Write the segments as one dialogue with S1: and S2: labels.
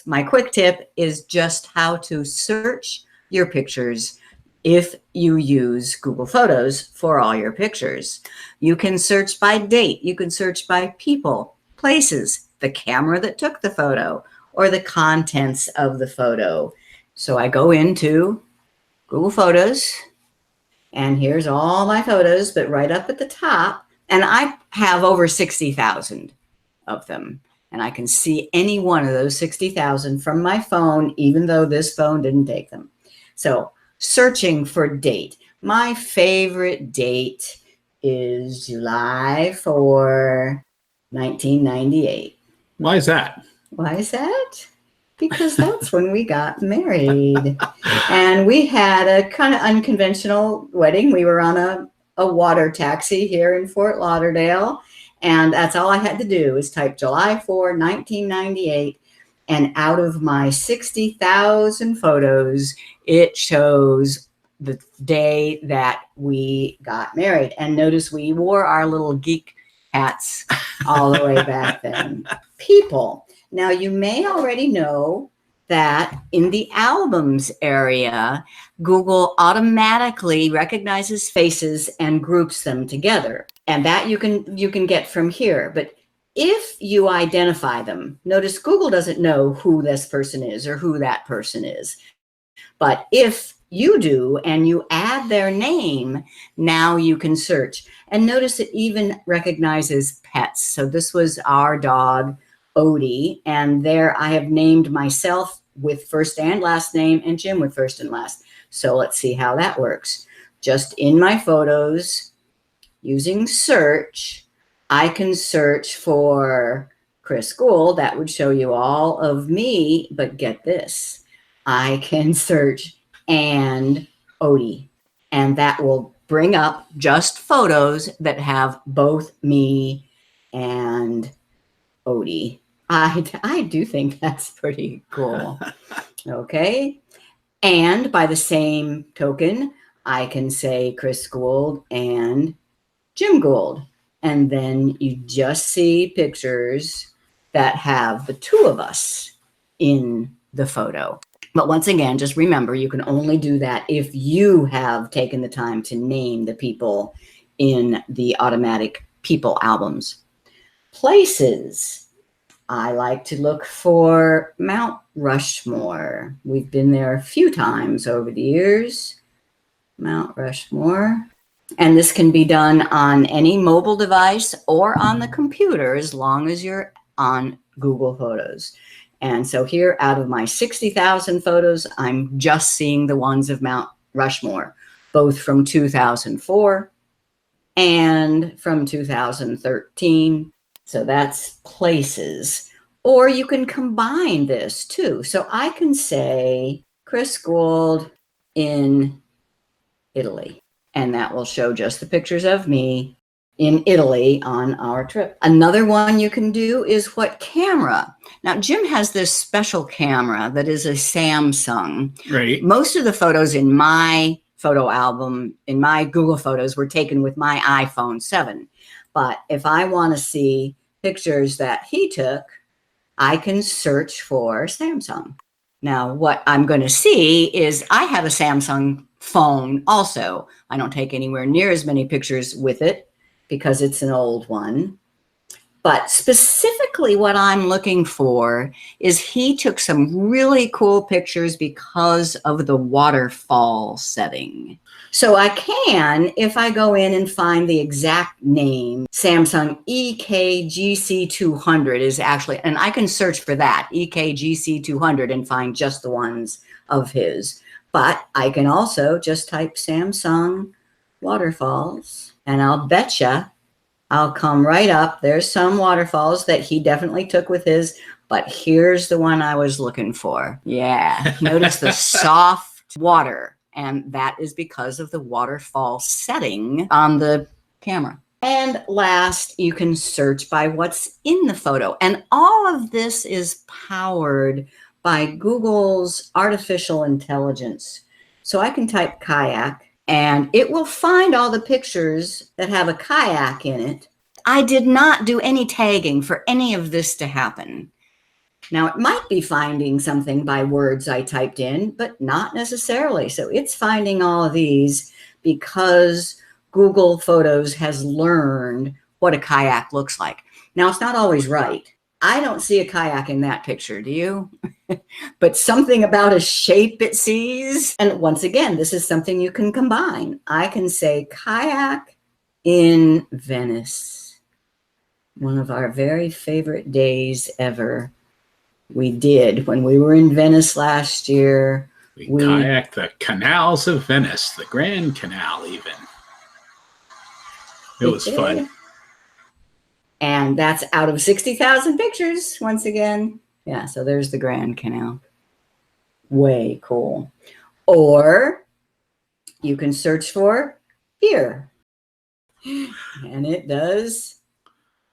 S1: my quick tip is just how to search your pictures if you use Google Photos for all your pictures. You can search by date. You can search by people, places, the camera that took the photo, or the contents of the photo. So I go into Google Photos, and here's all my photos, but right up at the top, and I have over 60,000 of them. And I can see any one of those 60,000 from my phone, even though this phone didn't take them. So searching for date. My favorite date is July 4, 1998.
S2: Why is that?
S1: Why is that? Because that's when we got married. And we had a kind of unconventional wedding. We were on a water taxi here in Fort Lauderdale. And that's all I had to do is type July 4, 1998. And out of my 60,000 photos, it shows the day that we got married. And notice we wore our little geek hats all the way back then. People. Now, you may already know that in the albums area, Google automatically recognizes faces and groups them together. And that you can get from here. But if you identify them, notice Google doesn't know who this person is or who that person is. But if you do and you add their name, now you can search. And notice it even recognizes pets. So this was our dog, Odie, and there I have named myself with first and last name and Jim with first and last. So let's see how that works. Just in my photos, using search, I can search for Chris Guld. That would show you all of me, but get this. I can search and Odie, and that will bring up just photos that have both me and Odie. I do think that's pretty cool. Okay. And by the same token, I can say Chris Guld and Jim Guld. And then you just see pictures that have the two of us in the photo. But once again, just remember, you can only do that if you have taken the time to name the people in the automatic people albums. Places. I like to look for Mount Rushmore. We've been there a few times over the years. Mount Rushmore. And this can be done on any mobile device or on the computer as long as you're on Google Photos. And so here, out of my 60,000 photos, I'm just seeing the ones of Mount Rushmore, both from 2004 and from 2013. So that's places. Or you can combine this too. So I can say Chris Guld in Italy. And that will show just the pictures of me in Italy on our trip. Another one you can do is what camera. Now, Jim has this special camera that is a Samsung.
S2: Right.
S1: Most of the photos in my photo album, in my Google Photos, were taken with my iPhone 7. But if I want to see pictures that he took, I can search for Samsung. Now, what I'm going to see is I have a Samsung phone also. I don't take anywhere near as many pictures with it because it's an old one. But specifically what I'm looking for is he took some really cool pictures because of the waterfall setting. So I can, if I go in and find the exact name, Samsung EKGC200 is actually, and I can search for that, EKGC200, and find just the ones of his. But I can also just type Samsung waterfalls, and I'll betcha I'll come right up. There's some waterfalls that he definitely took with his, but here's the one I was looking for. Yeah, notice the soft water. And that is because of the waterfall setting on the camera. And last, you can search by what's in the photo. And all of this is powered by Google's artificial intelligence. So I can type kayak, and it will find all the pictures that have a kayak in it. I did not do any tagging for any of this to happen. Now, it might be finding something by words I typed in, but not necessarily. So it's finding all of these because Google Photos has learned what a kayak looks like. Now, it's not always right. I don't see a kayak in that picture, do you? But something about a shape it sees. And once again, this is something you can combine. I can say kayak in Venice. One of our very favorite days ever. We did when we were in Venice last year.
S2: We kayaked the canals of Venice, the Grand Canal even. It was fun.
S1: And that's out of 60,000 pictures, once again. Yeah, so there's the Grand Canal. Way cool. Or you can search for beer. And it does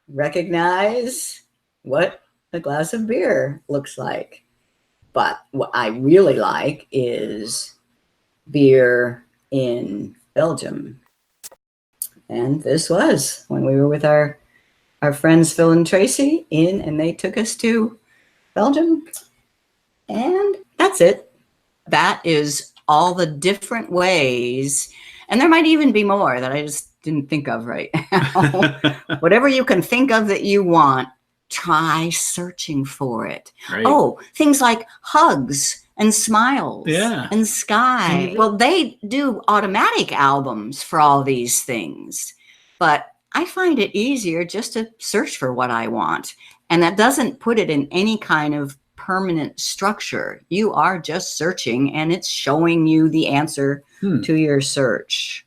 S1: recognize what a glass of beer looks like. But what I really like is beer in Belgium. And this was when we were with our friends Phil and Tracy and they took us to Belgium. And that's it. That is all the different ways. And there might even be more that I just didn't think of right now. Whatever you can think of that you want, try searching for it.
S2: Right.
S1: Oh, things like hugs and smiles and sky. Well, they do automatic albums for all these things, but I find it easier just to search for what I want. And that doesn't put it in any kind of permanent structure. You are just searching and it's showing you the answer to your search.